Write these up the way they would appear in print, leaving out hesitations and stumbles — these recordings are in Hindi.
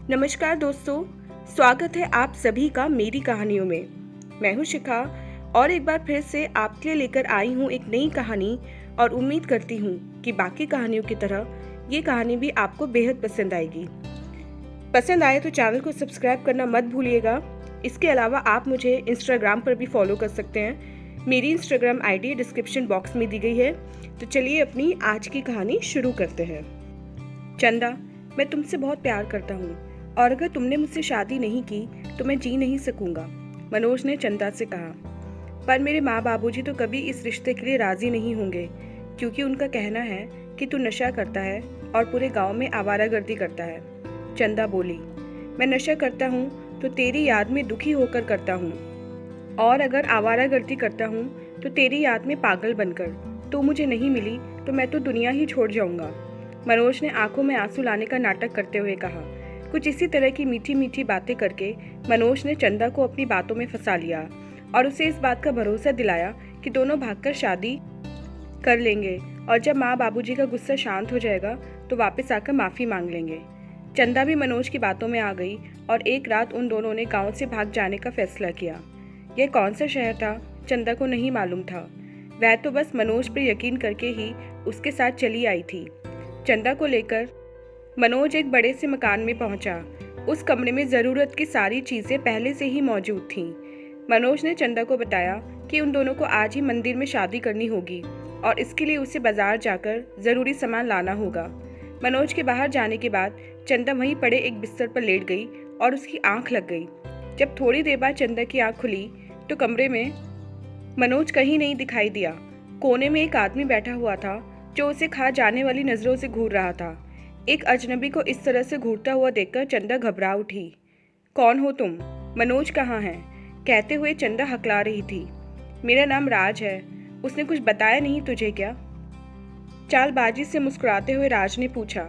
नमस्कार दोस्तों, स्वागत है आप सभी का मेरी कहानियों में। मैं हूँ शिखा और एक बार फिर से आपके लिए लेकर आई हूँ एक नई कहानी और उम्मीद करती हूँ कि बाकी कहानियों की तरह ये कहानी भी आपको बेहद पसंद आएगी। पसंद आए तो चैनल को सब्सक्राइब करना मत भूलिएगा। इसके अलावा आप मुझे इंस्टाग्राम पर भी फॉलो कर सकते हैं। मेरी इंस्टाग्राम आईडी डिस्क्रिप्शन बॉक्स में दी गई है। तो चलिए अपनी आज की कहानी शुरू करते हैं। चंदा, मैं तुमसे बहुत प्यार करता हूँ और अगर तुमने मुझसे शादी नहीं की तो मैं जी नहीं सकूंगा, मनोज ने चंदा से कहा। पर मेरे माँ बाबूजी तो कभी इस रिश्ते के लिए राजी नहीं होंगे, क्योंकि उनका कहना है कि तू नशा करता है और पूरे गांव में आवारागर्दी करता है। चंदा बोली, मैं नशा करता हूँ तो तेरी याद में दुखी होकर करता हूँ, और अगर आवारागर्दी करता हूँ तो तेरी याद में पागल बनकर। तू मुझे नहीं मिली तो मैं तो दुनिया ही छोड़ जाऊंगा, मनोज ने आंखों में आंसू लाने का नाटक करते हुए कहा। कुछ इसी तरह की मीठी मीठी बातें करके मनोज ने चंदा को अपनी बातों में फंसा लिया और उसे इस बात का भरोसा दिलाया कि दोनों भागकर शादी कर लेंगे और जब माँ बाबूजी का गुस्सा शांत हो जाएगा तो वापस आकर माफ़ी मांग लेंगे। चंदा भी मनोज की बातों में आ गई और एक रात उन दोनों ने गांव से भाग जाने का फैसला किया। यह कौन सा शहर था, चंदा को नहीं मालूम था। वह तो बस मनोज पर यकीन करके ही उसके साथ चली आई थी। चंदा को लेकर मनोज एक बड़े से मकान में पहुंचा। उस कमरे में ज़रूरत की सारी चीज़ें पहले से ही मौजूद थीं। मनोज ने चंदा को बताया कि उन दोनों को आज ही मंदिर में शादी करनी होगी और इसके लिए उसे बाजार जाकर ज़रूरी सामान लाना होगा। मनोज के बाहर जाने के बाद चंदा वहीं पड़े एक बिस्तर पर लेट गई और उसकी आंख लग गई। जब थोड़ी देर बाद चंदा की आंख खुली तो कमरे में मनोज कहीं नहीं दिखाई दिया। कोने में एक आदमी बैठा हुआ था जो उसे खा जाने वाली नज़रों से घूर रहा था। एक अजनबी को इस तरह से घूरता हुआ देखकर चंदा घबरा उठी। कौन हो तुम? मनोज कहाँ है? कहते हुए चंदा हकला रही थी। मेरा नाम राज है। उसने कुछ बताया नहीं तुझे क्या? चालबाजी से मुस्कुराते हुए राज ने पूछा।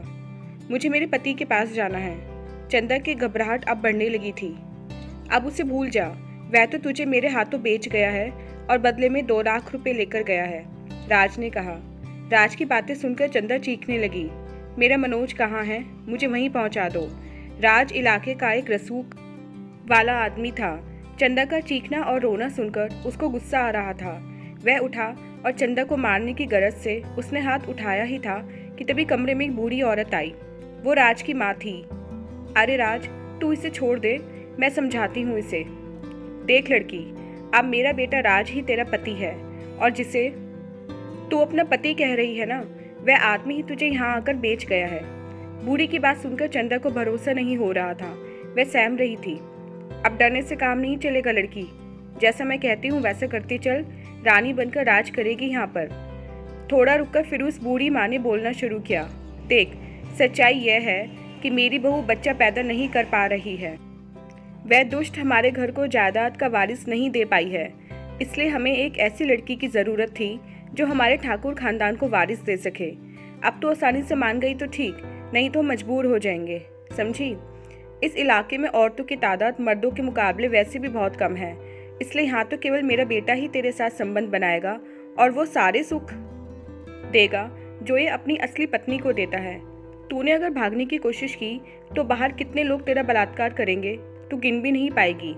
मुझे मेरे पति के पास जाना है। चंदा की घबराहट अब बढ़ने लगी थी। अब उसे भूल जा, वह तो तुझे मेरे हाथों बेच गया है और बदले में 2 लाख रुपए लेकर गया है, राज ने कहा। राज की बातें सुनकर चंदा चीखने लगी। मेरा मनोज कहाँ है? मुझे वहीं पहुंचा दो। राज इलाके का एक रसूख वाला आदमी था। चंदा का चीखना और रोना सुनकर उसको गुस्सा आ रहा था। वह उठा और चंदा को मारने की गरज से उसने हाथ उठाया ही था कि तभी कमरे में एक बूढ़ी औरत आई। वो राज की माँ थी। अरे राज, तू इसे छोड़ दे, मैं समझाती हूँ इसे। देख लड़की, अब मेरा बेटा राज ही तेरा पति है और जिसे तू अपना पति कह रही है ना, वह आदमी ही तुझे यहाँ आकर बेच गया है। बूढ़ी की बात सुनकर चंदा को भरोसा नहीं हो रहा था। वह सहम रही थी। अब डरने से काम नहीं चलेगा लड़की, जैसा मैं कहती हूँ वैसा करती चल। रानी बनकर राज करेगी यहाँ पर। थोड़ा रुककर फिर उस बूढ़ी माँ ने बोलना शुरू किया। देख, सच्चाई यह है कि मेरी बहू बच्चा पैदा नहीं कर पा रही है। वह दुष्ट हमारे घर को जायदाद का वारिस नहीं दे पाई है, इसलिए हमें एक ऐसी लड़की की ज़रूरत थी जो हमारे ठाकुर खानदान को वारिस दे सके। अब तो आसानी से मान गई तो ठीक, नहीं तो मजबूर हो जाएंगे, समझी? इस इलाके में औरतों की तादाद मर्दों के मुकाबले वैसे भी बहुत कम है, इसलिए यहाँ तो केवल मेरा बेटा ही तेरे साथ संबंध बनाएगा और वो सारे सुख देगा जो ये अपनी असली पत्नी को देता है। तूने अगर भागने की कोशिश की तो बाहर कितने लोग तेरा बलात्कार करेंगे, तू गिन भी नहीं पाएगी।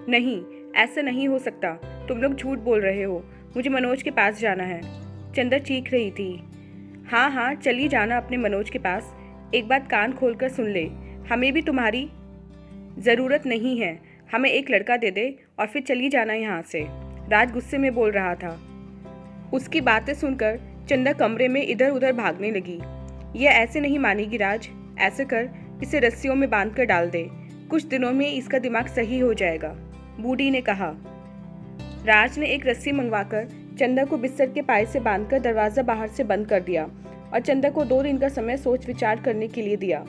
नहीं, ऐसा नहीं हो सकता, तुम लोग झूठ बोल रहे हो। मुझे मनोज के पास जाना है, चंदा चीख रही थी। हाँ हाँ, चली जाना अपने मनोज के पास। एक बात कान खोलकर सुन ले, हमें भी तुम्हारी ज़रूरत नहीं है। हमें एक लड़का दे दे और फिर चली जाना यहाँ से, राज गुस्से में बोल रहा था। उसकी बातें सुनकर चंदा कमरे में इधर उधर भागने लगी। यह ऐसे नहीं मानेगी राज, ऐसे कर, इसे रस्सियों में बांध कर डाल दे, कुछ दिनों में इसका दिमाग सही हो जाएगा, बूढ़ी ने कहा। राज ने एक रस्सी मंगवाकर चंदा को बिस्तर के पाए से बांधकर दरवाजा बाहर से बंद कर दिया और चंदा को 2 दिन का समय सोच विचार करने के लिए दिया।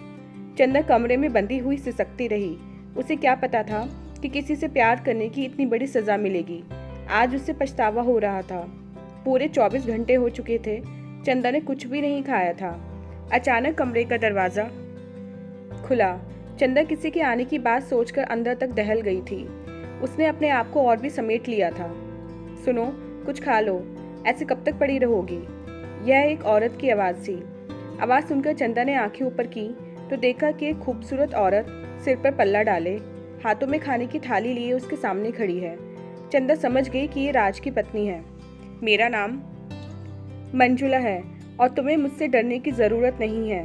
चंदा कमरे में बंधी हुई सिसकती रही। उसे क्या पता था कि किसी से प्यार करने की इतनी बड़ी सजा मिलेगी। आज उसे पछतावा हो रहा था। पूरे 24 घंटे हो चुके थे, चंदा ने कुछ भी नहीं खाया था। अचानक कमरे का दरवाजा खुला। चंदा किसी के आने की बात सोचकर अंदर तक दहल गई थी। उसने अपने आप को और भी समेट लिया था। सुनो, कुछ खा लो, ऐसे कब तक पड़ी रहोगी? यह एक औरत की आवाज़ थी। आवाज़ सुनकर चंदा ने आंखें ऊपर की तो देखा कि एक खूबसूरत औरत सिर पर पल्ला डाले, हाथों में खाने की थाली लिए उसके सामने खड़ी है। चंदा समझ गई कि ये राज की पत्नी है। मेरा नाम मंजुला है और तुम्हें मुझसे डरने की ज़रूरत नहीं है।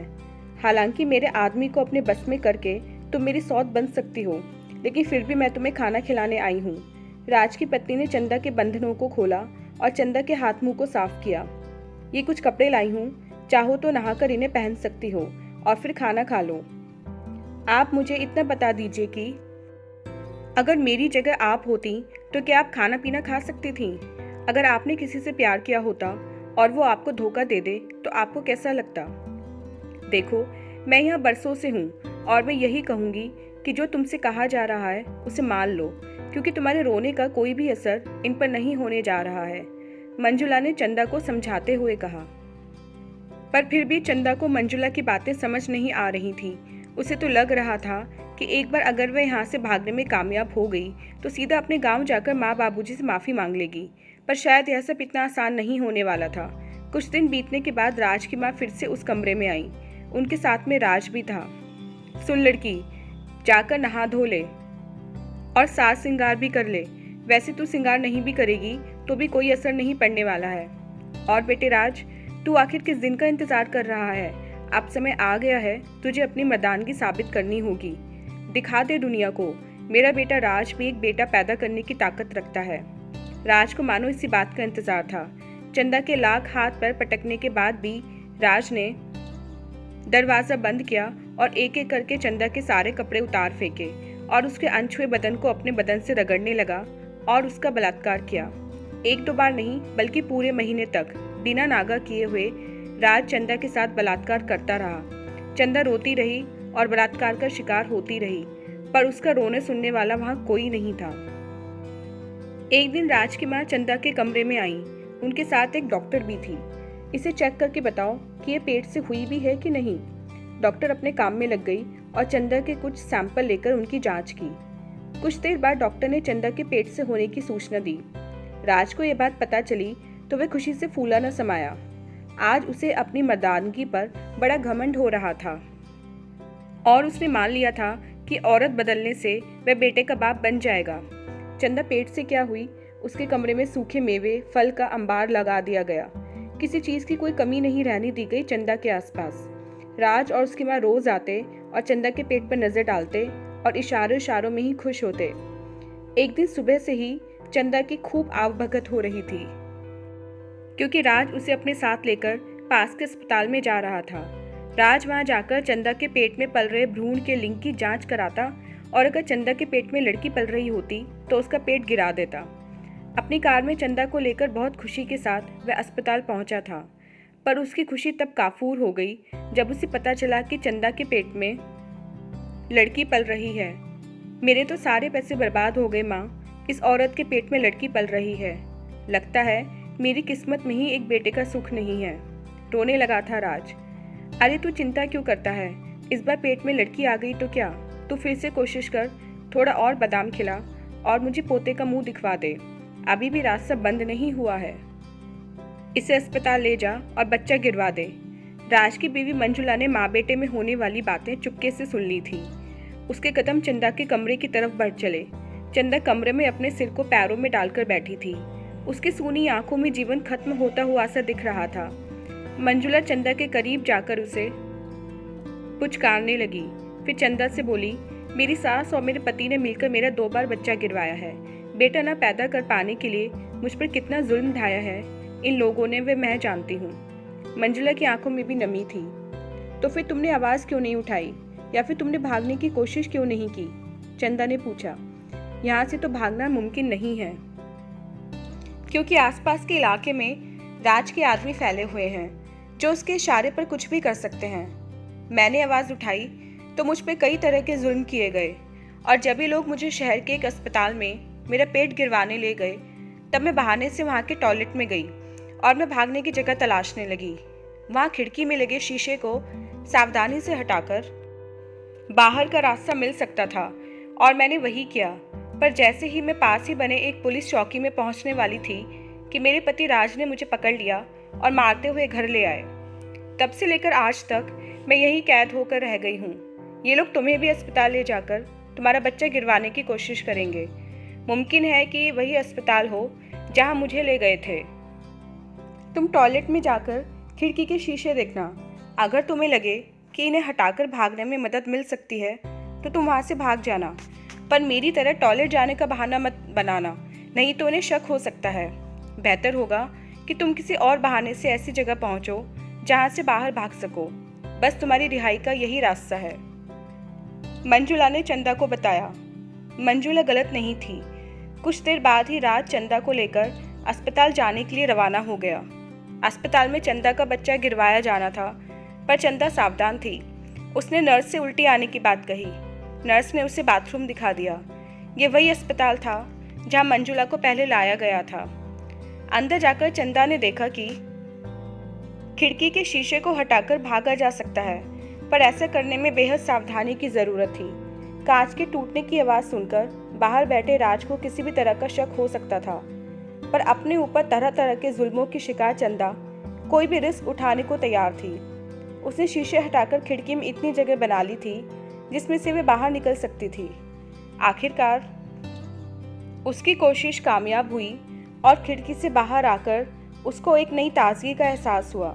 हालांकि मेरे आदमी को अपने बस में करके तुम मेरी सौत बन सकती हो, लेकिन फिर भी मैं तुम्हें खाना खिलाने आई हूँ। राज की पत्नी ने चंदा के बंधनों को खोला और चंदा के हाथ मुंह को साफ किया। ये कुछ कपड़े लाई हूँ, चाहो तो नहाकर इन्हें पहन सकती हो और फिर खाना खा लो। आप मुझे इतना बता दीजिए कि अगर मेरी जगह आप होती तो क्या आप खाना पीना खा सकती थीं? अगर आपने किसी से प्यार किया होता और वो आपको धोखा दे दे तो आपको कैसा लगता? देखो, मैं यहाँ बरसों से हूँ और मैं यही कहूँगी कि जो तुमसे कहा जा रहा है उसे मान लो, क्योंकि तुम्हारे रोने का कोई भी असर इन पर नहीं होने जा रहा है, मंजुला ने चंदा को समझाते हुए कहा। पर फिर भी चंदा को मंजुला की बातें समझ नहीं आ रही थी। उसे तो लग रहा था कि एक बार अगर वह यहाँ से भागने में कामयाब हो गई तो सीधा अपने गांव जाकर माँ बाबूजी से माफ़ी मांग लेगी, पर शायद यह सब इतना आसान नहीं होने वाला था। कुछ दिन बीतने के बाद राज की माँ फिर से उस कमरे में आई। उनके साथ में राज भी था। सुन लड़की, जाकर नहा धो ले और साज श्रृंगार भी कर ले। वैसे तू श्रृंगार नहीं भी करेगी तो भी कोई असर नहीं पड़ने वाला है। और बेटे राज, तू आखिर किस दिन का इंतजार कर रहा है? अब समय आ गया है, तुझे अपनी मर्दानगी साबित करनी होगी। दिखा दे दुनिया को, मेरा बेटा राज भी एक बेटा पैदा करने की ताकत रखता है। राज को मानो इसी बात का इंतजार था। चंदा के लाख हाथ पर पटकने के बाद भी राज ने दरवाज़ा बंद किया और एक एक करके चंदा के सारे कपड़े उतार फेंके और उसके अनछुए बदन को अपने बदन से रगड़ने लगा और उसका बलात्कार किया। एक दो बार नहीं बल्कि पूरे महीने तक बिना नागा किए हुए राज चंदा के साथ बलात्कार करता रहा। चंदा रोती रही और बलात्कार का शिकार होती रही, पर उसका रोने सुनने वाला वहां कोई नहीं था। एक दिन राज की माँ चंदा के कमरे में आई। उनके साथ एक डॉक्टर भी थी। इसे चेक करके बताओ कि ये पेट से हुई भी है कि नहीं। डॉक्टर अपने काम में लग गई और चंदा के कुछ सैंपल लेकर उनकी जांच की। कुछ देर बाद डॉक्टर ने चंदा के पेट से होने की सूचना दी। राज को यह बात पता चली तो वह खुशी से फूला न समाया। आज उसे अपनी मर्दानगी पर बड़ा घमंड हो रहा था और उसने मान लिया था कि औरत बदलने से वह बेटे का बाप बन जाएगा। चंदा पेट से क्या हुई, उसके कमरे में सूखे मेवे फल का अंबार लगा दिया गया। किसी चीज़ की कोई कमी नहीं रहने दी गई चंदा के आसपास। राज और उसकी माँ रोज आते और चंदा के पेट पर नजर डालते और इशारों इशारों में ही खुश होते। एक दिन सुबह से ही चंदा की खूब आवभगत हो रही थी, क्योंकि राज उसे अपने साथ लेकर पास के अस्पताल में जा रहा था। राज वहां जाकर चंदा के पेट में पल रहे भ्रूण के लिंग की जांच कराता और अगर चंदा के पेट में लड़की पल रही होती तो उसका पेट गिरा देता। अपनी कार में चंदा को लेकर बहुत खुशी के साथ वह अस्पताल पहुंचा था, पर उसकी खुशी तब काफूर हो गई जब उसे पता चला कि चंदा के पेट में लड़की पल रही है। मेरे तो सारे पैसे बर्बाद हो गए माँ, इस औरत के पेट में लड़की पल रही है। लगता है मेरी किस्मत में ही एक बेटे का सुख नहीं है। रोने लगा था राज। अरे तू चिंता क्यों करता है, इस बार पेट में लड़की आ गई तो क्या, तू फिर से कोशिश कर, थोड़ा और बादाम खिला और मुझे पोते का मुंह दिखवा दे। अभी भी रास्ता बंद नहीं हुआ है। इसे अस्पताल ले जा और बच्चा गिरवा दे। राज की बीवी मंजुला ने माँ बेटे में होने वाली बातें चुपके से सुन ली थी। उसके कदम चंदा के कमरे की तरफ बढ़ चले। चंदा कमरे में अपने सिर को पैरों में डालकर बैठी थी। उसकी सूनी आंखों में जीवन खत्म होता हुआ सा दिख रहा था। मंजुला चंदा के करीब जाकर उसे पुचकारने लगी। फिर चंदा से बोली, मेरी सास और मेरे पति ने मिलकर मेरा 2 बार बच्चा गिरवाया है। बेटा ना पैदा कर पाने के लिए मुझ पर कितना जुल्म ढाया है इन लोगों ने, वे मैं जानती हूँ। मंजुला की आंखों में भी नमी थी। तो फिर तुमने आवाज़ क्यों नहीं उठाई या फिर तुमने भागने की कोशिश क्यों नहीं की? चंदा ने पूछा। यहाँ से तो भागना मुमकिन नहीं है, क्योंकि आसपास के इलाके में राज के आदमी फैले हुए हैं जो उसके इशारे पर कुछ भी कर सकते हैं। मैंने आवाज़ उठाई तो मुझ पर कई तरह के जुल्म किए गए और जब ये लोग मुझे शहर के एक अस्पताल में मेरा पेट गिरवाने ले गए तब मैं बहाने से वहाँ के टॉयलेट में गई और मैं भागने की जगह तलाशने लगी। वहाँ खिड़की में लगे शीशे को सावधानी से हटाकर बाहर का रास्ता मिल सकता था और मैंने वही किया। पर जैसे ही मैं पास ही बने एक पुलिस चौकी में पहुंचने वाली थी कि मेरे पति राज ने मुझे पकड़ लिया और मारते हुए घर ले आए। तब से लेकर आज तक मैं यहीं कैद होकर रह गई हूँ। ये लोग तुम्हें भी अस्पताल ले जाकर तुम्हारा बच्चा गिरवाने की कोशिश करेंगे। मुमकिन है कि वही अस्पताल हो जहाँ मुझे ले गए थे। तुम टॉयलेट में जाकर खिड़की के शीशे देखना। अगर तुम्हें लगे कि इन्हें हटाकर भागने में मदद मिल सकती है तो तुम वहाँ से भाग जाना, पर मेरी तरह टॉयलेट जाने का बहाना मत बनाना, नहीं तो उन्हें शक हो सकता है। बेहतर होगा कि तुम किसी और बहाने से ऐसी जगह पहुँचो जहाँ से बाहर भाग सको। बस तुम्हारी रिहाई का यही रास्ता है। मंजुला ने चंदा को बताया। मंजुला गलत नहीं थी। कुछ देर बाद ही राज चंदा को लेकर अस्पताल जाने के लिए रवाना हो गया। अस्पताल में चंदा का बच्चा गिरवाया जाना था, पर चंदा सावधान थी। उसने नर्स से उल्टी आने की बात कही। नर्स ने उसे बाथरूम दिखा दिया। ये वही अस्पताल था जहां मंजुला को पहले लाया गया था। अंदर जाकर चंदा ने देखा कि खिड़की के शीशे को हटाकर भागा जा सकता है, पर ऐसा करने में बेहद सावधानी की जरूरत थी। कांच के टूटने की आवाज सुनकर बाहर बैठे राज को किसी भी तरह का शक हो सकता था, पर अपने ऊपर तरह तरह के जुल्मों की शिकार चंदा कोई भी रिस्क उठाने को तैयार थी। उसने शीशे हटाकर खिड़की में इतनी जगह बना ली थी जिसमें से वे बाहर निकल सकती थी। आखिरकार उसकी कोशिश कामयाब हुई और खिड़की से बाहर आकर उसको एक नई ताजगी का एहसास हुआ।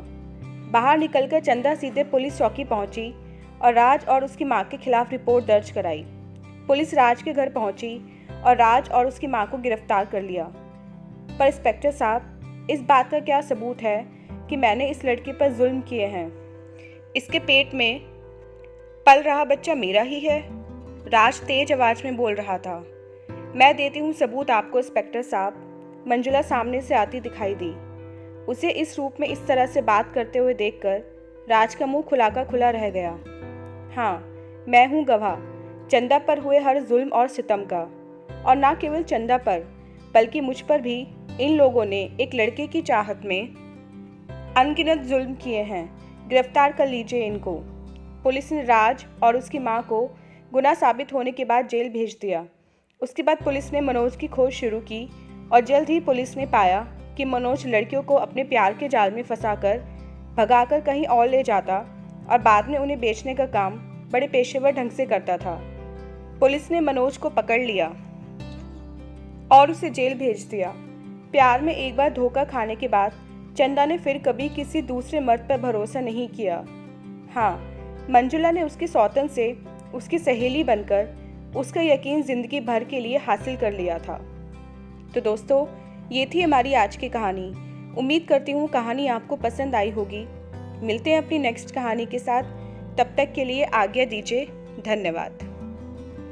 बाहर निकलकर चंदा सीधे पुलिस चौकी पहुंची और राज और उसकी मां के खिलाफ रिपोर्ट दर्ज कराई। पुलिस राज के घर पहुंची और राज और उसकी मां को गिरफ्तार कर लिया। पर इंस्पेक्टर साहब, इस बात का क्या सबूत है कि मैंने इस लड़की पर जुल्म किए हैं? इसके पेट में पल रहा बच्चा मेरा ही है। राज तेज आवाज में बोल रहा था। मैं देती हूँ सबूत आपको इंस्पेक्टर साहब। मंजुला सामने से आती दिखाई दी। उसे इस रूप में इस तरह से बात करते हुए देखकर राज का मुंह खुला का खुला रह गया। हाँ, मैं हूँ गवाह चंदा पर हुए हर जुल्म और सितम का, और ना केवल चंदा पर बल्कि मुझ पर भी इन लोगों ने एक लड़के की चाहत में अनगिनत जुल्म किए हैं। गिरफ्तार कर लीजिए इनको। पुलिस ने राज और उसकी मां को गुनाह साबित होने के बाद जेल भेज दिया। उसके बाद पुलिस ने मनोज की खोज शुरू की और जल्द ही पुलिस ने पाया कि मनोज लड़कियों को अपने प्यार के जाल में फंसाकर भगाकर कहीं और ले जाता और बाद में उन्हें बेचने का काम बड़े पेशेवर ढंग से करता था। पुलिस ने मनोज को पकड़ लिया और उसे जेल भेज दिया। प्यार में एक बार धोखा खाने के बाद चंदा ने फिर कभी किसी दूसरे मर्द पर भरोसा नहीं किया। हाँ, मंजुला ने उसकी सौतन से उसकी सहेली बनकर उसका यकीन जिंदगी भर के लिए हासिल कर लिया था। तो दोस्तों, ये थी हमारी आज की कहानी। उम्मीद करती हूँ कहानी आपको पसंद आई होगी। मिलते हैं अपनी नेक्स्ट कहानी के साथ। तब तक के लिए आज्ञा दीजिए। धन्यवाद।